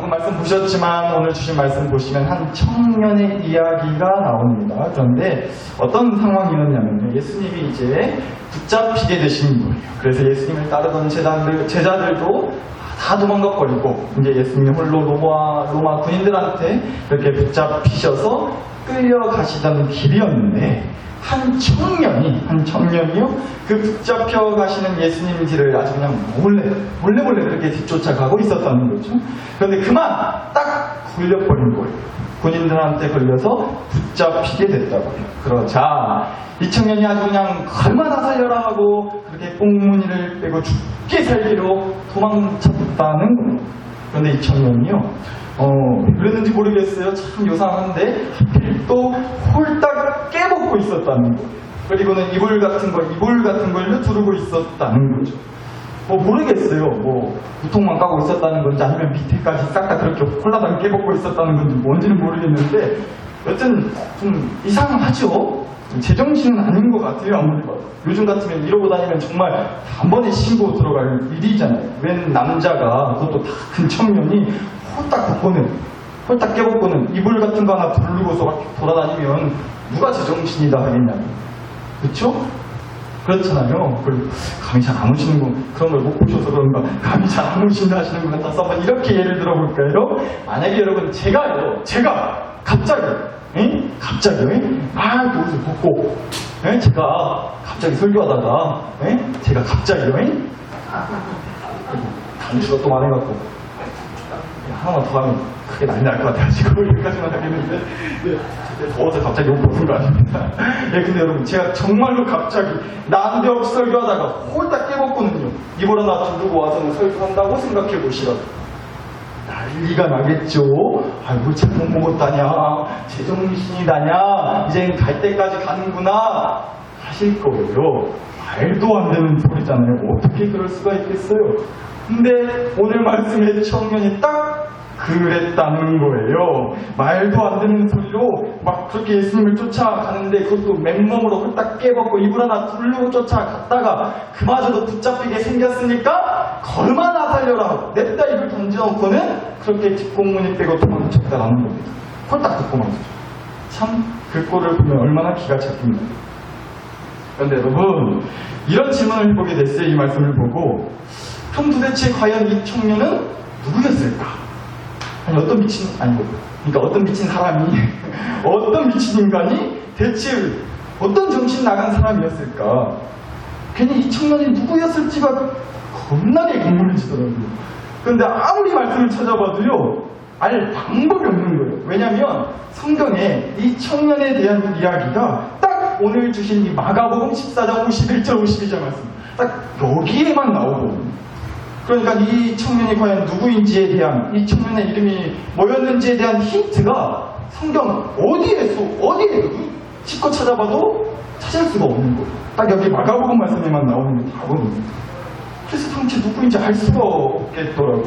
방금 말씀 보셨지만 오늘 주신 말씀 보시면 한 청년의 이야기가 나옵니다. 그런데 어떤 상황이었냐면 예수님이 이제 붙잡히게 되신 거예요. 그래서 예수님을 따르던 제자들도 다 도망가버리고 이제 예수님이 홀로 로마 군인들한테 이렇게 붙잡히셔서 끌려가시던 길이었는데 한 청년이요 그 붙잡혀 가시는 예수님 뒤를 아주 그냥 몰래 그렇게 뒤쫓아가고 있었다는 거죠. 그런데 그만 딱 걸려버린 거예요. 군인들한테 걸려서 붙잡히게 됐다고요. 그러자 이 청년이 아주 그냥 얼마나 살려라 하고 그렇게 꽁무니를 빼고 죽게 살기로 도망쳤다는 거예요. 그런데 이 청년이요 왜 그랬는지 모르겠어요. 참 요상한데 하필 또 홀딱 깨먹고 있었다는 거예요. 그리고는 이불 같은 걸로 두르고 있었다는 거죠. 모르겠어요. 우통만 까고 있었다는 건지 아니면 밑에까지 싹 다 그렇게 홀라당 깨먹고 있었다는 건지 뭔지는 모르겠는데 여튼 좀 이상하죠? 제정신은 아닌 것 같아요. 아무리 봐도. 요즘 같으면 이러고 다니면 정말 한 번에 신고 들어갈 일이잖아요. 웬 남자가 그것도 다 큰 청년이 홀딱 깨먹고는 이불 같은 거 하나 두르고서 막 돌아다니면 누가 제정신이다 하겠냐고. 그렇죠? 그렇잖아요. 감이 잘 안 오시는 거 그런 걸 못 보셔서 그런가 감이 잘 안 오신다 하시는 분 같아서 한번 이렇게 예를 들어볼까요? 만약에 여러분 제가 갑자기요 옷을 벗고 제가 갑자기 설교하다가 제가 갑자기요 단추가 또 많아갖고 하나만 더 하면 크게 난리 날 것 같아가지고 여기까지만 하겠는데 더워서 갑자기 옷 벗은 거 아닙니다. 근데 여러분 제가 정말로 갑자기 난데없이 설교하다가 홀딱 깨먹고는요 이불 하나 두르고 와서는 설교한다고 생각해 보시라고 난리가 나겠죠. 아이고 잘못 먹었다냐 제정신이 나냐 이젠 갈 때까지 가는구나 하실 거예요. 말도 안 되는 소리잖아요. 어떻게 그럴 수가 있겠어요. 근데 오늘 말씀의 청년이 딱 그랬다는 거예요. 말도 안 되는 소리로 막 그렇게 예수님을 쫓아가는데 그것도 맨몸으로 홀딱 깨벗고 이불 하나 두르고 쫓아갔다가 그마저도 붙잡히게 생겼으니까 걸마나 살려라 냅다 입을 던져놓고는 그렇게 뒷공문이 빼고 도망쳤다라는 겁니다. 홀딱 듣고 말이죠. 참 그 꼴을 보면 얼마나 기가 차깁니다. 그런데 여러분 이런 질문을 해보게 됐어요. 이 말씀을 보고 그럼 도대체 과연 이 청년은 누구였을까? 어떤 미친 사람이 어떤 미친 인간이 대체 어떤 정신 나간 사람이었을까? 괜히 이 청년이 누구였을지가 겁나게 궁금해지더라고요. 그런데 아무리 말씀을 찾아봐도요 알 방법이 없는 거예요. 왜냐하면 성경에 이 청년에 대한 이야기가 딱 오늘 주신 이 마가복음 14장 51절 52절 말씀 딱 여기에만 나오거든요. 그러니까 이 청년이 과연 누구인지에 대한 이 청년의 이름이 뭐였는지에 대한 힌트가 성경 어디에도 짚고 찾아봐도 찾을 수가 없는 거예요. 딱 여기 마가복음 말씀에만 나오는 게 다거든요. 그래서 도대체 누구인지 알 수가 없겠더라고요.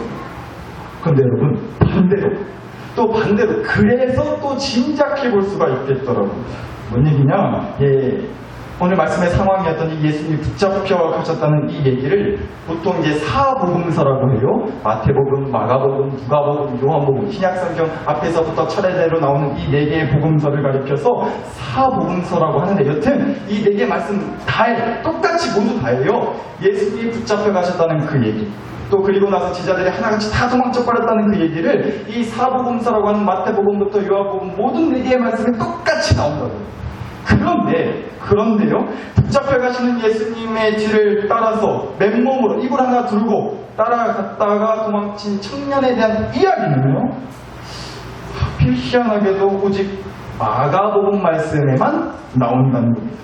그런데 여러분 반대로 그래서 또 짐작해 볼 수가 있겠더라고요. 뭔 얘기냐? 오늘 말씀의 상황이었던 이 예수님이 붙잡혀 가셨다는 이 얘기를 보통 이제 사복음서라고 해요. 마태복음, 마가복음, 누가복음, 요한복음, 신약성경 앞에서부터 차례대로 나오는 이 4개의 복음서를 가리켜서 사복음서라고 하는데 여튼 이 4개 말씀 똑같이 모두 다예요. 예수님이 붙잡혀 가셨다는 그 얘기. 또 그리고 나서 제자들이 하나같이 다 도망쳐버렸다는 그 얘기를 이 사복음서라고 하는 마태복음부터 요한복음 모든 4개의 말씀에 똑같이 나온다고요. 그런데요 붙잡혀 가시는 예수님의 뒤를 따라서 맨몸으로 이불 하나 들고 따라갔다가 도망친 청년에 대한 이야기는요 하필 희한하게도 오직 마가복음 말씀에만 나온다는 겁니다.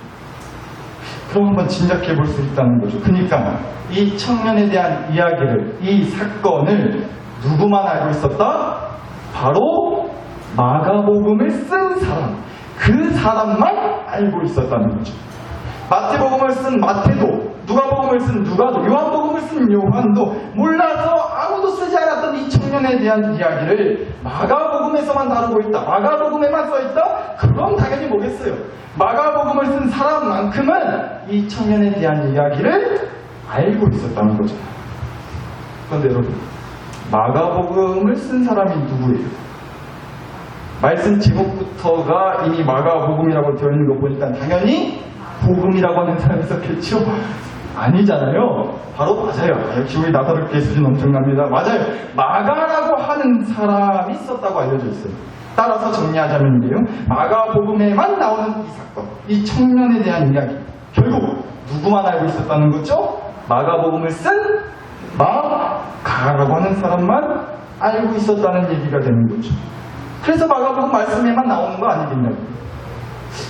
그럼 한번 짐작해 볼 수 있다는 거죠. 그러니까 이 청년에 대한 이야기를 이 사건을 누구만 알고 있었다? 바로 마가복음을 쓴 사람 그 사람만 알고 있었다는 거죠. 마태복음을 쓴 마태도, 누가복음을 쓴 누가도, 요한복음을 쓴 요한도 몰라서 아무도 쓰지 않았던 이 청년에 대한 이야기를 마가복음에서만 다루고 있다. 마가복음에만 써있다? 그럼 당연히 뭐겠어요. 마가복음을 쓴 사람만큼은 이 청년에 대한 이야기를 알고 있었다는 거죠. 그런데 여러분 마가복음을 쓴 사람이 누구예요? 말씀 제목부터가 이미 마가복음이라고 되어 있는 거 보니까 당연히 복음이라고 하는 사람이 있었겠죠? 아니잖아요. 바로 맞아요. 역시 우리 나사롭게 수준 엄청납니다. 맞아요. 마가라고 하는 사람이 있었다고 알려져 있어요. 따라서 정리하자면요, 마가복음에만 나오는 이 사건, 이 청년에 대한 이야기, 결국 누구만 알고 있었다는 거죠? 마가복음을 쓴 마가라고 하는 사람만 알고 있었다는 얘기가 되는 거죠. 그래서 마가복음 말씀에만 나오는 거 아니겠냐고.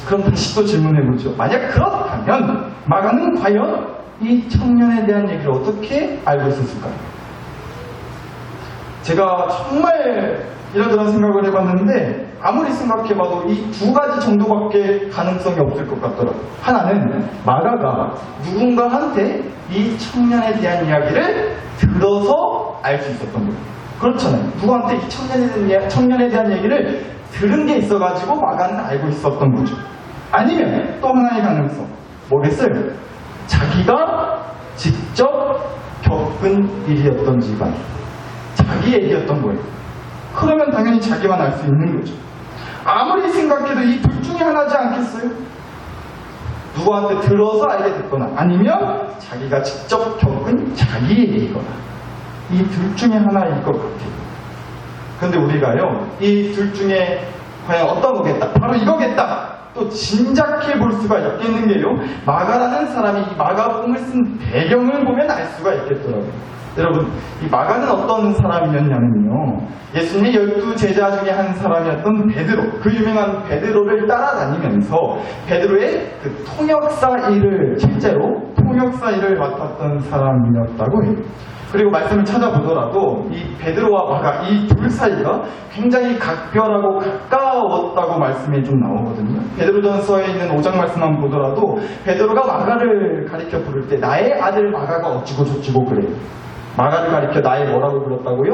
그럼 다시 또 질문해보죠. 만약 그렇다면 마가는 과연 이 청년에 대한 얘기를 어떻게 알고 있었을까요? 제가 정말 이런저런 생각을 해봤는데 아무리 생각해봐도 이 두 가지 정도밖에 가능성이 없을 것 같더라고요. 하나는 마가가 누군가한테 이 청년에 대한 이야기를 들어서 알 수 있었던 거예요. 그렇잖아요. 누구한테 이 청년에 대한 얘기를 들은 게 있어가지고 마가는 알고 있었던 거죠. 아니면 또 하나의 가능성 뭐겠어요? 자기가 직접 겪은 일이었던지가 자기 얘기였던 거예요. 그러면 당연히 자기만 알 수 있는 거죠. 아무리 생각해도 이 둘 중에 하나지 않겠어요? 누구한테 들어서 알게 됐거나 아니면 자기가 직접 겪은 자기 얘기이거나 이 둘 중에 하나일 것 같아요. 그런데 우리가요, 이 둘 중에 과연 어떤 거겠다, 바로 이거겠다 또 짐작해 볼 수가 있겠는 게요, 마가라는 사람이 이 마가복음을 쓴 배경을 보면 알 수가 있겠더라고요. 여러분, 이 마가는 어떤 사람이었냐면요, 예수님의 12 제자 중에 한 사람이었던 베드로, 그 유명한 베드로를 따라다니면서 베드로의 그 통역사 일을, 실제로 통역사 일을 맡았던 사람이었다고 해요. 그리고 말씀을 찾아보더라도 이 베드로와 마가, 이 둘 사이가 굉장히 각별하고 가까웠다고 말씀이 좀 나오거든요. 베드로전서에 있는 5장 말씀만 보더라도 베드로가 마가를 가리켜 부를 때 나의 아들 마가가 어찌고 저찌고 그래요. 마가를 가리켜 나의 뭐라고 불렀다고요?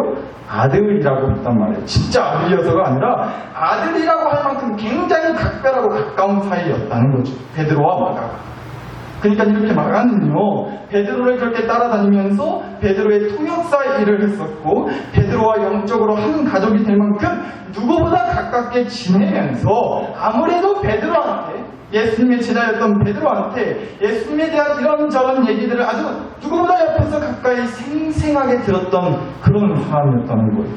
아들이라고 했단 말이에요. 진짜 아들이어서가 아니라 아들이라고 할 만큼 굉장히 각별하고 가까운 사이였다는 거죠, 베드로와 마가가. 그러니까 이렇게 마가는요, 베드로를 그렇게 따라다니면서 베드로의 통역사 일을 했었고 베드로와 영적으로 한 가족이 될 만큼 누구보다 가깝게 지내면서 아무래도 베드로한테, 예수님의 제자였던 베드로한테 예수님에 대한 이런저런 얘기들을 아주 누구보다 옆에서 가까이 생생하게 들었던 그런 사람이었다는 거예요.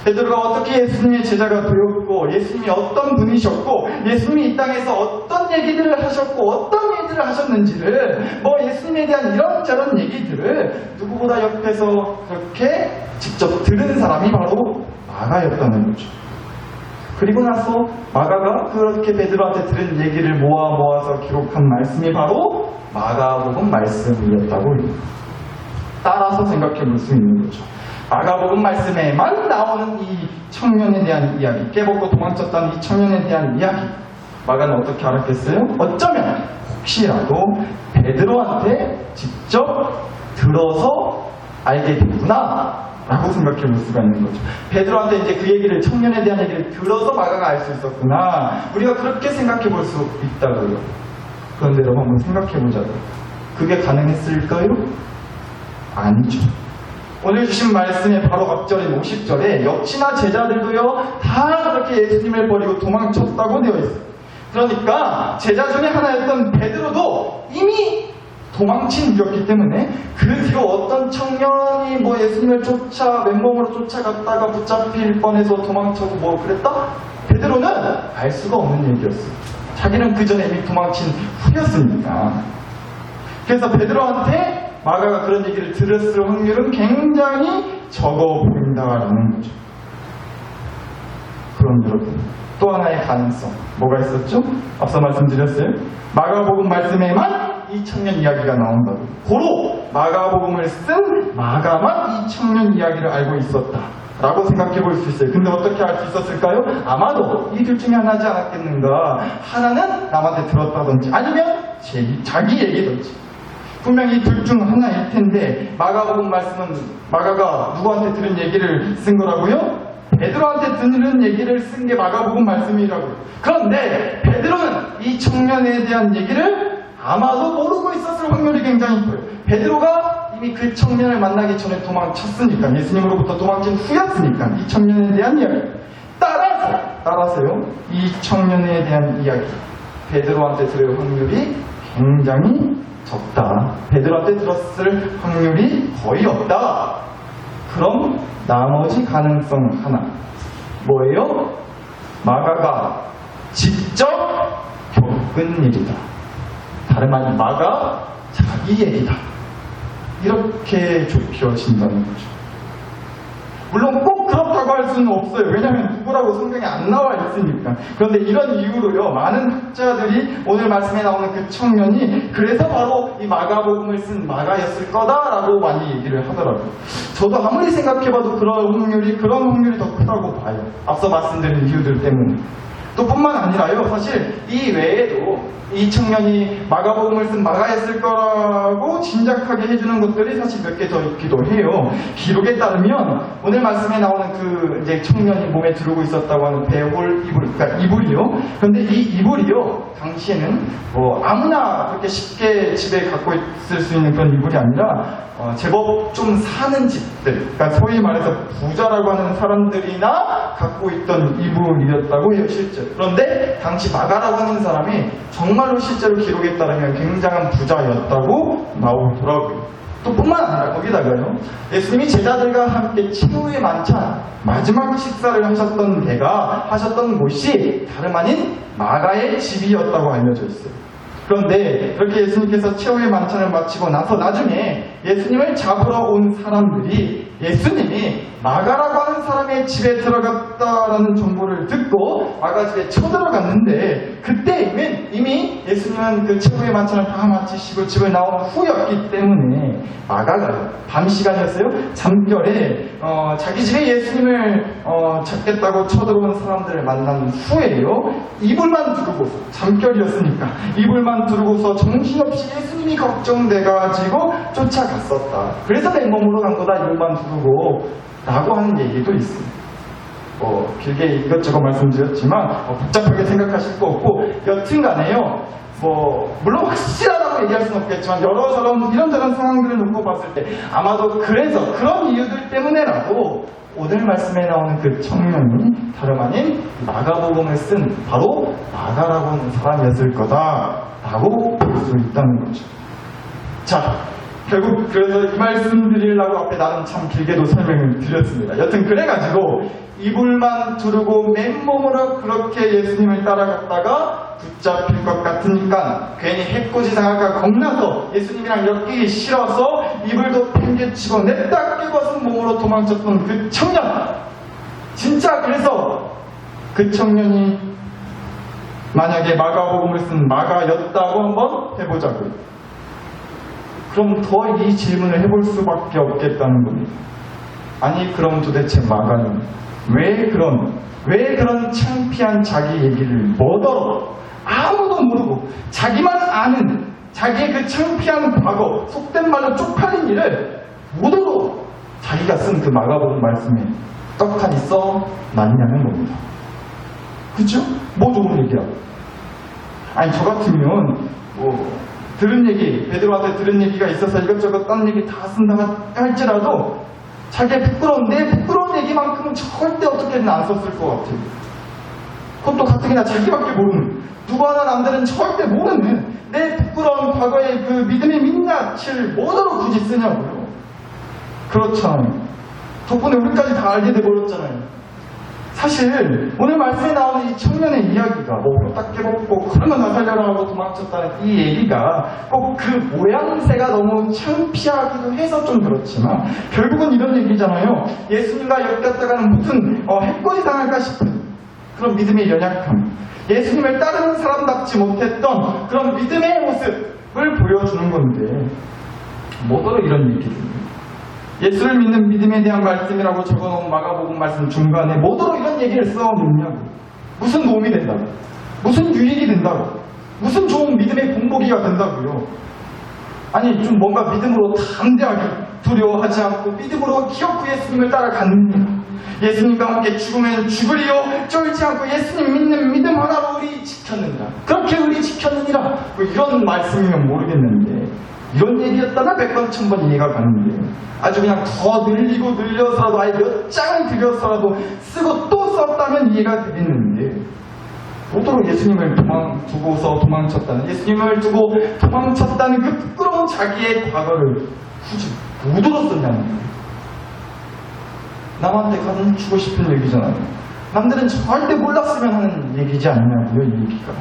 베드로가 어떻게 예수님의 제자가 되었고, 예수님이 어떤 분이셨고, 예수님이 이 땅에서 어떤 얘기들을 하셨고, 어떤 일들을 하셨는지를, 예수님에 대한 이런저런 얘기들을 누구보다 옆에서 그렇게 직접 들은 사람이 바로 마가였다는 거죠. 그리고 나서 마가가 그렇게 베드로한테 들은 얘기를 모아서 기록한 말씀이 바로 마가복음 말씀이었다고 해요. 따라서 생각해 볼 수 있는 거죠. 마가복음 말씀에만 나오는 이 청년에 대한 이야기, 깨벗고 도망쳤다는 이 청년에 대한 이야기, 마가는 어떻게 알았겠어요? 어쩌면 혹시라도 베드로한테 직접 들어서 알게 됐구나 라고 생각해 볼 수가 있는 거죠. 베드로한테 이제 그 얘기를, 청년에 대한 얘기를 들어서 마가가 알 수 있었구나, 우리가 그렇게 생각해 볼 수 있다고요. 그런데 여러분 한번 생각해 보자고요. 그게 가능했을까요? 아니죠. 오늘 주신 말씀의 바로 앞절인 50절에 역시나 제자들도요 다 그렇게 예수님을 버리고 도망쳤다고 되어 있어요. 그러니까 제자 중에 하나였던 베드로도 이미 도망친 이었기 때문에 그 뒤로 어떤 청년이 예수님을 맨몸으로 쫓아갔다가 붙잡힐 뻔해서 도망쳐고 그랬다? 베드로는 알 수가 없는 얘기였어요. 자기는 그 전에 이미 도망친 후였으니까. 그래서 베드로한테 마가가 그런 얘기를 들었을 확률은 굉장히 적어 보인다라는 거죠. 그럼 여러분, 또 하나의 가능성 뭐가 있었죠? 앞서 말씀드렸어요. 마가복음 말씀에만 이 청년 이야기가 나온다고. 고로 마가복음을 쓴 마가만 이 청년 이야기를 알고 있었다 라고 생각해 볼 수 있어요. 근데 어떻게 알 수 있었을까요? 아마도 이 둘 중에 하나지 않았겠는가. 하나는 남한테 들었다든지 아니면 자기 얘기든지. 분명히 둘 중 하나일 텐데 마가복음 말씀은 마가가 누구한테 들은 얘기를 쓴 거라고요? 베드로한테 들은 얘기를 쓴 게 마가복음 말씀이라고요. 그런데 베드로는 이 청년에 대한 얘기를 아마도 모르고 있었을 확률이 굉장히 커요. 베드로가 이 이미 그 청년을 만나기 전에 도망쳤으니까, 예수님으로부터 도망친 후였으니까 이 청년에 대한 이야기, 따라서요, 이 청년에 대한 이야기, 베드로한테 들을 확률이 굉장히 적다. 베드로한테 들었을 확률이 거의 없다. 그럼 나머지 가능성 하나, 뭐예요? 마가가 직접 겪은 일이다. 다른 말, 마가 자기 얘기다. 이렇게 좁혀진다는 거죠. 물론 꼭 그렇다고 할 수는 없어요. 왜냐하면 누구라고 성경에 안 나와 있으니까. 그런데 이런 이유로요, 많은 학자들이 오늘 말씀에 나오는 그 청년이 그래서 바로 이 마가복음을 쓴 마가였을 거다라고 많이 얘기를 하더라고요. 저도 아무리 생각해봐도 그런 확률이 더 크다고 봐요. 앞서 말씀드린 이유들 때문에. 또 뿐만 아니라요, 사실 이 외에도 이 청년이 마가복음을 쓴 마가였을 거라고 짐작하게 해주는 것들이 사실 몇 개 더 있기도 해요. 기록에 따르면 오늘 말씀에 나오는 그 이제 청년이 몸에 두르고 있었다고 하는 배홀 이불, 그러니까 이불이요. 그런데 이 이불이요, 당시에는 뭐 아무나 그렇게 쉽게 집에 갖고 있을 수 있는 그런 이불이 아니라 제법 좀 사는 집들, 그러니까 소위 말해서 부자라고 하는 사람들이나 갖고 있던 이불이었다고 해요, 실제. 그런데 당시 마가라고 하는 사람이 정말로 실제로 기록에 따르면 굉장한 부자였다고 나오더라고요. 또 뿐만 아니라 거기다가요, 예수님이 제자들과 함께 최후의 만찬, 마지막 식사를 하셨던 곳이 다름 아닌 마가의 집이었다고 알려져 있어요. 그런데 그렇게 예수님께서 최후의 만찬을 마치고 나서 나중에 예수님을 잡으러 온 사람들이 예수님이 마가라고 하는 사람의 집에 들어갔다라는 정보를 듣고 마가 집에 쳐들어갔는데, 그때 이미 예수님은 그 최후의 만찬을 다 마치시고 집을 나온 후였기 때문에 마가가 밤 시간이었어요. 잠결에 자기 집에 예수님을 잡겠다고 쳐들어온 사람들을 만난 후에요, 이불만 두르고서, 잠결이었으니까 이불만 두르고서 정신없이 예수님이 걱정돼가지고 쫓아갔었다. 그래서 맨몸으로 간 거다, 이불만 두르고 라고 하는 얘기도 있습니다. 길게 이것저것 말씀드렸지만 복잡하게 생각하실 거 없고, 여튼간에요, 물론 확실하다고 얘기할 수는 없겠지만 이런저런 상황들을 놓고 봤을 때 아마도 그래서 그런 이유들 때문에라도 오늘 말씀에 나오는 그 청년이 다름 아닌 마가복음을 쓴 바로 마가라고 하는 사람이었을 거다라고 볼 수 있다는 거죠. 자, 결국 그래서 이 말씀 드리려고 앞에 나름 참 길게도 설명을 드렸습니다. 여튼 그래가지고 이불만 두르고 맨몸으로 그렇게 예수님을 따라갔다가 붙잡힐 것 같으니까 괜히 해코지당할까 겁나서 예수님이랑 엮이기 싫어서 이불도 팽개치고 냅다 깨벗은 몸으로 도망쳤던 그 청년, 진짜 그래서 그 청년이 만약에 마가복음을 쓴 마가였다고 한번 해보자고요. 그럼 더 이 질문을 해볼 수밖에 없겠다는 겁니다. 아니, 그럼 도대체 마가는 왜 그런 창피한 자기 얘기를 뭐더러 아무도 모르고 자기만 아는 자기의 그 창피한 과거, 속된 말로 쪽팔린 일을 뭐더러 자기가 쓴 그 마가복음 말씀에 떡하니 써놨냐는 겁니다. 그쵸? 뭐 좋은 얘기야. 아니, 저 같으면 들은 얘기, 베드로한테 들은 얘기가 있어서 이것저것 딴 얘기 다 쓴다고 할지라도 자기가 부끄러운 얘기만큼은 절대 어떻게든 안 썼을 것 같아요. 그것도 가뜩이나 자기밖에 모르는, 누구 하나 남들은 절대 모르는 내 부끄러운 과거의 그 믿음의 민낯을 뭐더러 굳이 쓰냐고요. 그렇잖아요. 덕분에 우리까지 다 알게 돼버렸잖아요. 사실 오늘 말씀에 나오는 이 청년의 이야기가 딱 깨벗고 그러면 나 살려라 하고 도망쳤다는 이 얘기가 꼭 그 모양새가 너무 창피하기도 해서 좀 그렇지만 결국은 이런 얘기잖아요. 예수님과 엮였다가는 무슨 해코지 당할까 싶은 그런 믿음의 연약함, 예수님을 따르는 사람답지 못했던 그런 믿음의 모습을 보여주는 건데 뭐더러 이런 얘기들이에요. 예수를 믿는 믿음에 대한 말씀이라고 적어놓은 마가복음 말씀 중간에 뭐더러 이런 얘기를 써놓냐고. 무슨 도움이 된다고, 무슨 유익이 된다고, 무슨 좋은 믿음의 본보기가 된다고요. 아니, 좀 뭔가 믿음으로 담대하게 두려워하지 않고 믿음으로 기어코 예수님을 따라갔느냐, 예수님과 함께 죽으면 죽으리요 쫄지 않고 예수님 믿는 믿음 하나로 우리 지켰느니라, 그렇게 우리 지켰느니라, 이런 말씀이면 모르겠는데 이런 얘기였다면 100번 1000번 이해가 가는데 아주 그냥 더 늘리고 늘려서라도 아예 몇 장을 들여서라도 쓰고 또 썼다면 이해가 되겠는데 모두로 예수님을 두고서 도망쳤다는, 예수님을 두고 도망쳤다는 그 부끄러운 자기의 과거를 굳이 모두로 썼냐는 거예요. 남한테 가르치고 싶은 얘기잖아요. 남들은 절대 몰랐으면 하는 얘기지 않냐고요, 이 얘기가.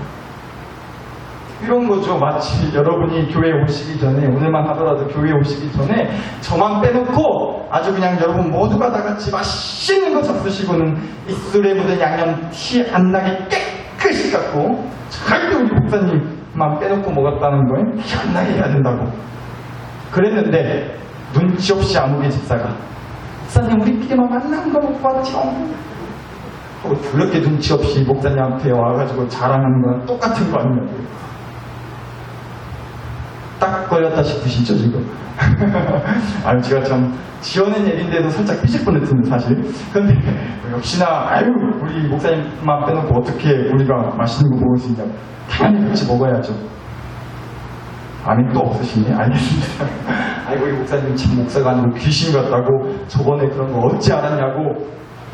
이런 거죠. 마치 여러분이 교회에 오시기 전에, 오늘만 하더라도 교회에 오시기 전에 저만 빼놓고 아주 그냥 여러분 모두가 다 같이 맛있는 거 잡수시고는 입술에 묻은 양념 티 안 나게 깨끗이 닦고 절대 우리 목사님만 빼놓고 먹었다는 거에 티 안 나게 해야 된다고 그랬는데 눈치 없이 아무개 집사가 목사님 우리끼리만 만난 거 못 봤죠? 하고 더럽게 눈치 없이 목사님한테 와가지고 자랑하는 거랑 똑같은 거 아니냐고요. 딱 걸렸다 싶으시죠 지금? 아유 제가 참 지어낸 얘기인데도 살짝 삐질 뻔했습니다 사실. 근데 역시나 아유 우리 목사님만 빼놓고 어떻게 우리가 맛있는 거 먹을 수 있냐. 당연히 같이 먹어야죠. 아멘 또 없으시네? 알겠습니다. 아이고 우리 목사님 참 목사가 아니고 귀신 같다고 저번에 그런 거 어찌 알았냐고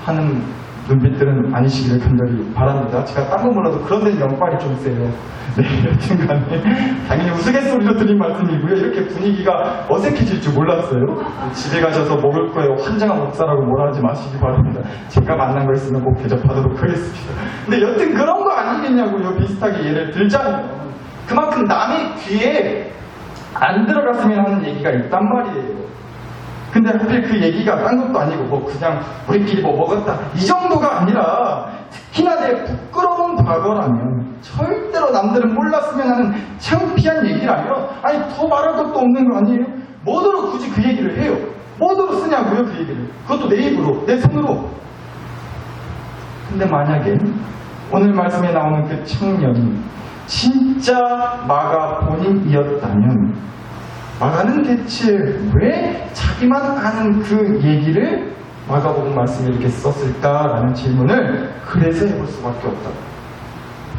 하는 눈빛들은 아니시기를 간절히 바랍니다. 제가 딴 거 몰라도 그런 데는 연빨이 좀 세요. 네, 여튼간에 당연히 우스갯소리로 드린 말씀이고요. 이렇게 분위기가 어색해질 줄 몰랐어요. 집에 가셔서 먹을 거에 환장한 목사라고 뭐라 하지 마시기 바랍니다. 제가 만난 거 있으면 꼭 대접하도록 하겠습니다. 근데 여튼 그런 거 아니겠냐고요. 비슷하게 예를 들자면 그만큼 남의 귀에 안 들어갔으면 하는 얘기가 있단 말이에요. 근데 하필 그 얘기가 딴 것도 아니고 뭐 그냥 우리끼리 뭐 먹었다 이 정도가 아니라 특히나 내 부끄러운 과거라면 절대로 남들은 몰랐으면 하는 창피한 얘기라면 아니 더 말할 것도 없는 거 아니에요? 뭐더러 굳이 그 얘기를 해요? 뭐더러 쓰냐고요 그 얘기를. 그것도 내 입으로 내 손으로. 근데 만약에 오늘 말씀에 나오는 그 청년이 진짜 마가 본인이었다면 마가는 대체 왜 자기만 아는 그 얘기를 마가복음 말씀에 이렇게 썼을까라는 질문을 그래서 해볼 수밖에 없다.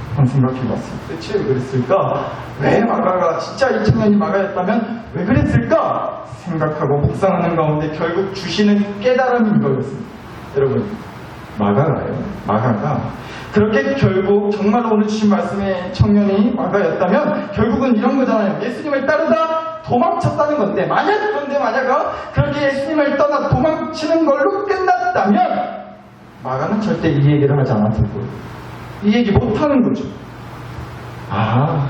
한번 생각해봤습니다. 대체 왜 그랬을까? 왜 마가가 진짜 이 청년이 마가였다면 왜 그랬을까? 생각하고 묵상하는 가운데 결국 주시는 깨달음이 이거였습니다. 여러분 마가가 그렇게 결국 정말로 오늘 주신 말씀의 청년이 마가였다면 결국은 이런 거잖아요. 예수님을 따르다 도망쳤다는 건데 만약 그렇게 예수님을 떠나 도망치는 걸로 끝났다면 마가는 절대 이 얘기를 하지 않았을 거예요. 이 얘기 못하는 거죠. 아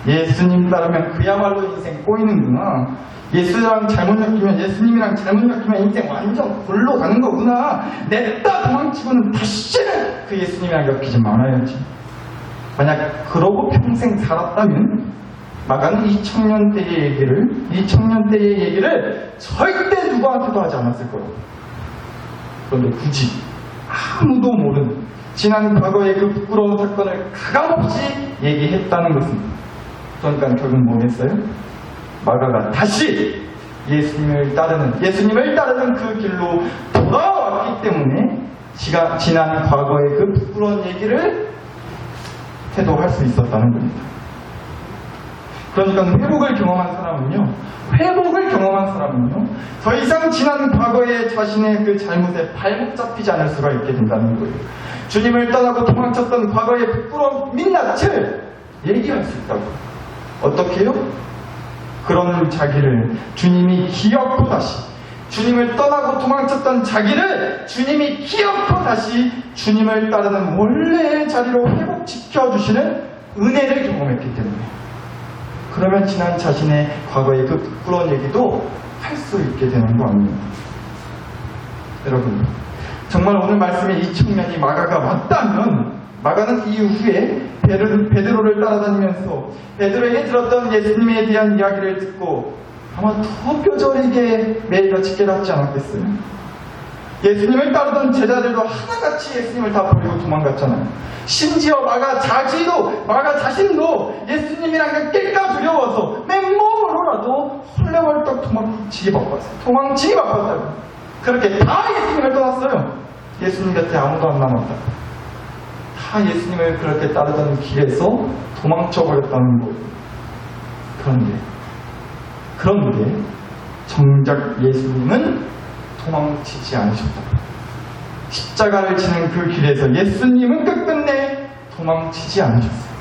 예수님 따르면 그야말로 인생 꼬이는구나. 예수님이랑 잘못 엮이면 인생 완전 골로 가는 거구나. 냈다 도망치고는 다시는 그 예수님이랑 엮이지 말아야지. 만약 그러고 평생 살았다면 마가는 이 청년 때의 얘기를 절대 누구한테도 하지 않았을 거예요. 그런데 굳이 아무도 모르는 지난 과거의 그 부끄러운 사건을 가감없이 얘기했다는 것입니다. 그러니까 결국 뭐 했어요? 마가가 다시 예수님을 따르는 그 길로 돌아왔기 때문에 지난 과거의 그 부끄러운 얘기를 해도 할 수 있었다는 겁니다. 그러니까 회복을 경험한 사람은요 더 이상 지난 과거의 자신의 그 잘못에 발목 잡히지 않을 수가 있게 된다는 거예요. 주님을 떠나고 도망쳤던 과거의 부끄러운 민낯을 얘기할 수 있다고. 어떻게요? 그런 자기를 주님이 기억하고 다시 주님을 떠나고 도망쳤던 자기를 주님이 기억하고 다시 주님을 따르는 원래의 자리로 회복시켜주시는 은혜를 경험했기 때문에 그러면 지난 자신의 과거의 그 부끄러운 얘기도 할 수 있게 되는 거 아니에요. 여러분 정말 오늘 말씀에 이 청년이 마가가 맞다면 마가는 이후에 베드로를 따라다니면서 베드로에게 들었던 예수님에 대한 이야기를 듣고 아마 더 뼈저리게 매일같이 깨닫지 않았겠어요. 예수님을 따르던 제자들도 하나같이 예수님을 다 버리고 도망갔잖아요. 심지어 마가 자신도 예수님이랑 낄까 두려워서 맨몸으로라도 헐레벌떡 도망치기 바빴다고. 그렇게 다 예수님을 떠났어요. 예수님 곁에 아무도 안 남았다. 다 예수님을 그렇게 따르던 길에서 도망쳐버렸다는 거예요. 그런데 정작 예수님은 도망치지 않으셨다. 십자가를 지는 그 길에서 예수님은 끝끝내 도망치지 않으셨어요.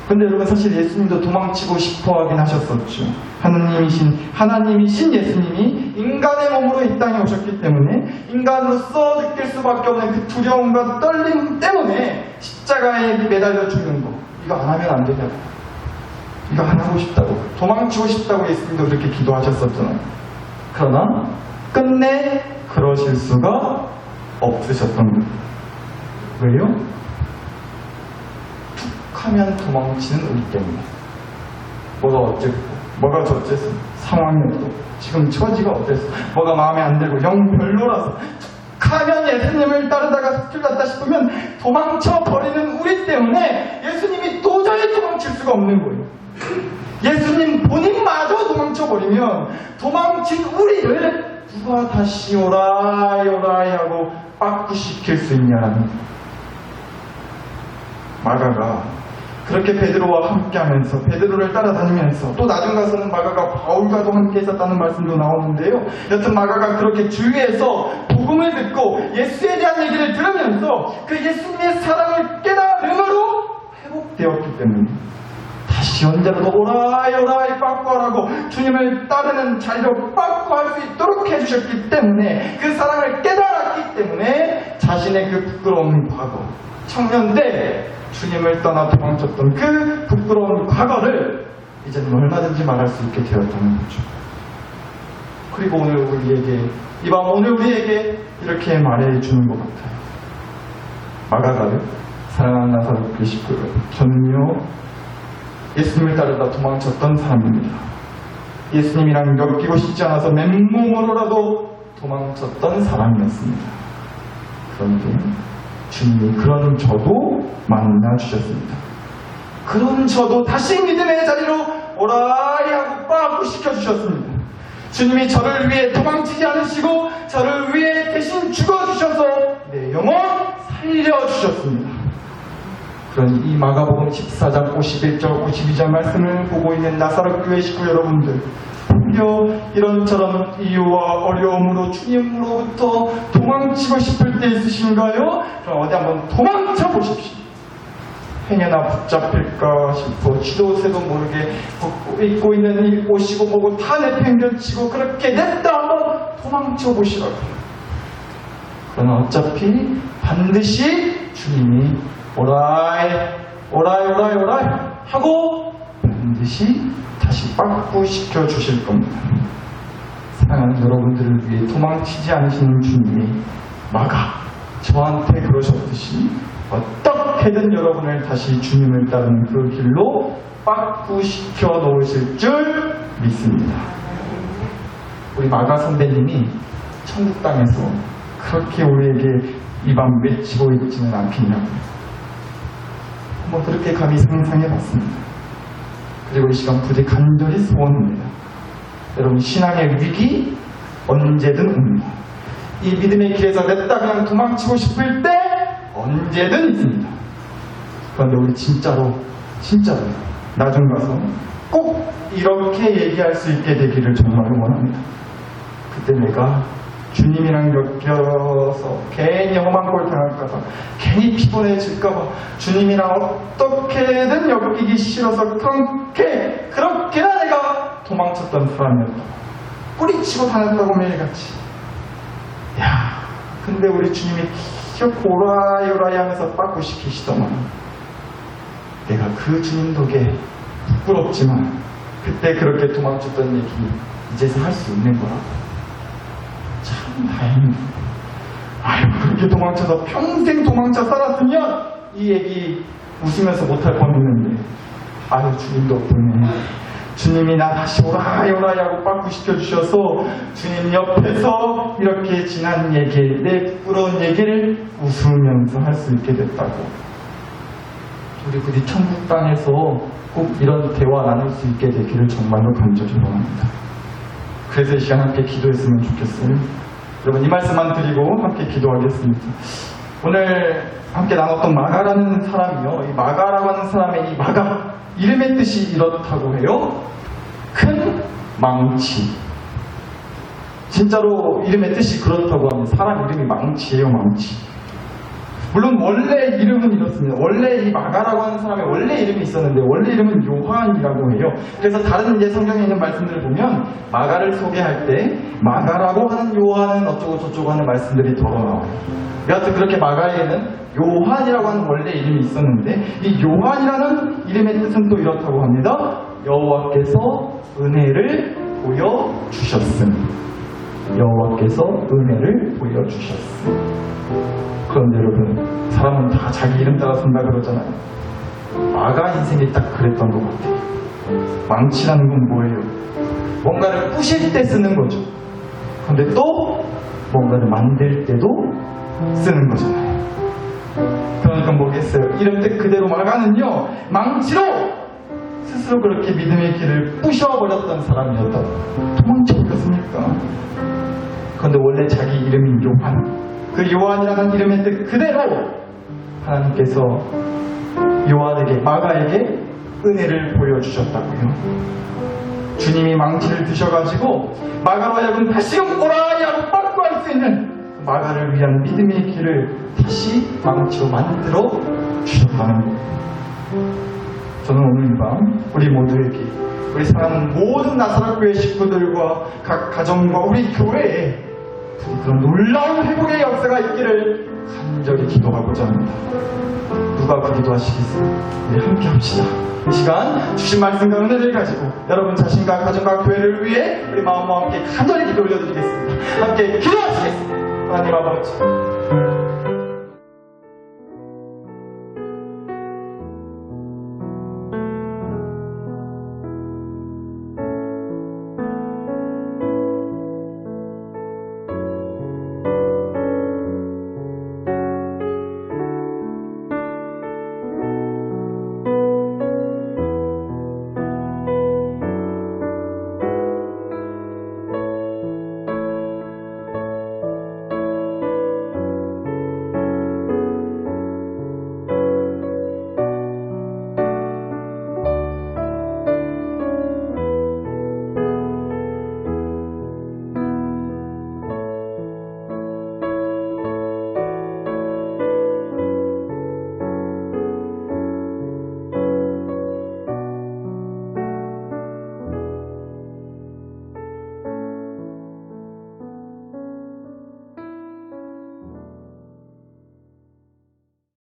근데 여러분, 사실 예수님도 도망치고 싶어 하긴 하셨었죠. 하나님이신 예수님이 인간의 몸으로 이 땅에 오셨기 때문에 인간으로서 느낄 수밖에 없는 그 두려움과 떨림 때문에 십자가에 매달려 죽는 거, 이거 안 하면 안 되냐고, 이거 안 하고 싶다고, 도망치고 싶다고 예수님도 그렇게 기도하셨었잖아요. 그러나 끝내 그러실 수가 없으셨던 거예요. 왜요? 하면 도망치는 우리 때문에. 뭐가 어쨌고, 뭐가 저쨌어, 상황이 어떻고, 지금 처지가 어땠어, 뭐가 마음에 안 들고 영 별로라서 하면 예수님을 따르다가 틀렸다 싶으면 도망쳐버리는 우리 때문에 예수님이 도저히 도망칠 수가 없는 거예요. 예수님 본인마저 도망쳐버리면 도망친 우리를 누가 다시 오라이 하고 빠꾸시킬 수 있냐라는 거예요. 마가가 그렇게 베드로와 함께하면서, 베드로를 따라다니면서, 또 나중 가서는 마가가 바울과도 함께 있었다는 말씀도 나오는데요. 여튼 마가가 그렇게 주위에서 복음을 듣고 예수에 대한 얘기를 들으면서 그 예수님의 사랑을 깨달음으로 회복되었기 때문에 다시 언제라도 오라이 빠꾸하라고 주님을 따르는 자리로 빠꾸할 수 있도록 해주셨기 때문에, 그 사랑을 깨달았기 때문에 자신의 그 부끄러운 과거, 청년 때 주님을 떠나 도망쳤던 그 부끄러운 과거를 이제는 얼마든지 말할 수 있게 되었다는 거죠. 그리고 오늘 우리에게, 이밤 오늘 우리에게 이렇게 말해주는 것 같아요. 마가가요, 사랑하는 나사로 교회 식구들, 저는요 예수님을 따르다 도망쳤던 사람입니다. 예수님이랑 엮이고 싶지 않아서 맨몸으로라도 도망쳤던 사람이었습니다. 그런데 주님이 그런 저도 만나주셨습니다. 그런 저도 다시 믿음의 자리로 오라이 하고 빠꾸 시켜주셨습니다. 주님이 저를 위해 도망치지 않으시고 저를 위해 대신 죽어주셔서 내 영혼 살려주셨습니다. 그러니 이 마가복음 14장 51절 52절 말씀을 보고 있는 나사렛 교회 식구 여러분들, 이런저런 이유와 어려움으로 주님으로부터 도망치고 싶을 때 있으신가요? 그럼 어디 한번 도망쳐 보십시오. 행여나 붙잡힐까 싶어 지도새도 모르게 입고 있는 이 옷이고 뭐고 다 내팽겨치고 그렇게 냈다 한번 도망쳐 보시라고요. 그러나 어차피 반드시 주님이 오라이 하고 반드시 다시 빠꾸시켜 주실 겁니다. 사랑하는 여러분들을 위해 도망치지 않으시는 주님이 마가 저한테 그러셨듯이 어떻게든 여러분을 다시 주님을 따르는 그 길로 빠꾸시켜 놓으실 줄 믿습니다. 우리 마가 선배님이 천국 땅에서 그렇게 우리에게 이 밤 외치고 있지는 않겠냐고요. 한번 그렇게 감히 상상해봤습니다. 그리고 이 시간 부디 간절히 소원합니다. 여러분, 신앙의 위기 언제든 옵니다. 이 믿음의 길에서 냈다 그냥 도망치고 싶을 때 언제든 있습니다. 그런데 우리 진짜로 나중 가서 꼭 이렇게 얘기할 수 있게 되기를 정말 원합니다. 그때 내가 주님이랑 엮여서 괜히 험한 꼴 당할까봐, 괜히 피곤해질까봐, 주님이랑 어떻게든 엮이기 싫어서 그렇게나 내가 도망쳤던 사람이었다고, 뿌리치고 다녔다고 매일같이. 야, 근데 우리 주님이 기어코 오라이 하면서 빠꾸시키시더만 내가 그 주님 덕에 부끄럽지만 그때 그렇게 도망쳤던 얘기 이제서 할 수 있는 거라고. 참 다행입니다. 아유, 그렇게 도망쳐서 평생 도망쳐 살았으면 이 얘기 웃으면서 못할 뻔했는데, 아유, 주님 덕분에 주님이 나 다시 오라이 하고 빠꾸시켜 주셔서 주님 옆에서 이렇게 지난 얘기, 내 부끄러운 얘기를 웃으면서 할 수 있게 됐다고. 우리 부디 천국 땅에서 꼭 이런 대화 나눌 수 있게 되기를 정말로 간절히 원합니다. 그래서 이 시간 함께 기도했으면 좋겠어요. 여러분, 이 말씀만 드리고 함께 기도하겠습니다. 오늘 함께 나눴던 마가라는 사람이요, 이 마가라고 하는 사람의 이 마가, 이름의 뜻이 이렇다고 해요. 큰 망치. 진짜로 이름의 뜻이 그렇다고 합니다. 사람 이름이 망치예요, 망치. 물론 원래 이름은 이렇습니다. 원래 이 마가라고 하는 사람의 원래 이름이 있었는데 원래 이름은 요한이라고 해요. 그래서 다른 이제 성경에 있는 말씀들을 보면 마가를 소개할 때 마가라고 하는 요한은 어쩌고 저쩌고 하는 말씀들이 더 나와요. 여하튼 그렇게 마가에는 요한이라고 하는 원래 이름이 있었는데 이 요한이라는 이름의 뜻은 또 이렇다고 합니다. 여호와께서 은혜를 보여주셨음. 여호와께서 은혜를 보여주셨음. 그런데 여러분, 사람은 다 자기 이름 따라 쓴다 그러잖아요. 마가 인생이 딱 그랬던 것 같아요. 망치라는 건 뭐예요? 뭔가를 부실 때 쓰는 거죠. 그런데 또 뭔가를 만들 때도 쓰는 거잖아요. 그러니까 뭐겠어요? 이름 뜻 그대로 마가는요, 망치로 스스로 그렇게 믿음의 길을 부셔버렸던 사람이었다. 도망쳐버렸습니까? 그런데 원래 자기 이름인 요한, 그 요한이라는 이름의 뜻 그대로 하나님께서 요한에게, 마가에게 은혜를 보여주셨다고요. 주님이 망치를 드셔가지고 마가로 하여금 다시금 오라야로 뻗고 할 수 있는 마가를 위한 믿음의 길을 다시 망치로 만들어 주셨다는 것. 저는 오늘 이 밤 우리 모두에게, 우리 사랑하는 모든 나사렛 교회 식구들과 각 가정과 우리 교회에 그런 놀라운 회복의 역사가 있기를 간절히 기도하고자 합니다. 누가 그 기도하시겠어요? 우리 함께 합시다. 이 시간 주신 말씀과 은혜를 가지고 여러분 자신과 가정과 교회를 위해 우리 마음과 함께 간절히 기도 올려드리겠습니다. 함께 기도하시겠습니다. 하나님 아버지,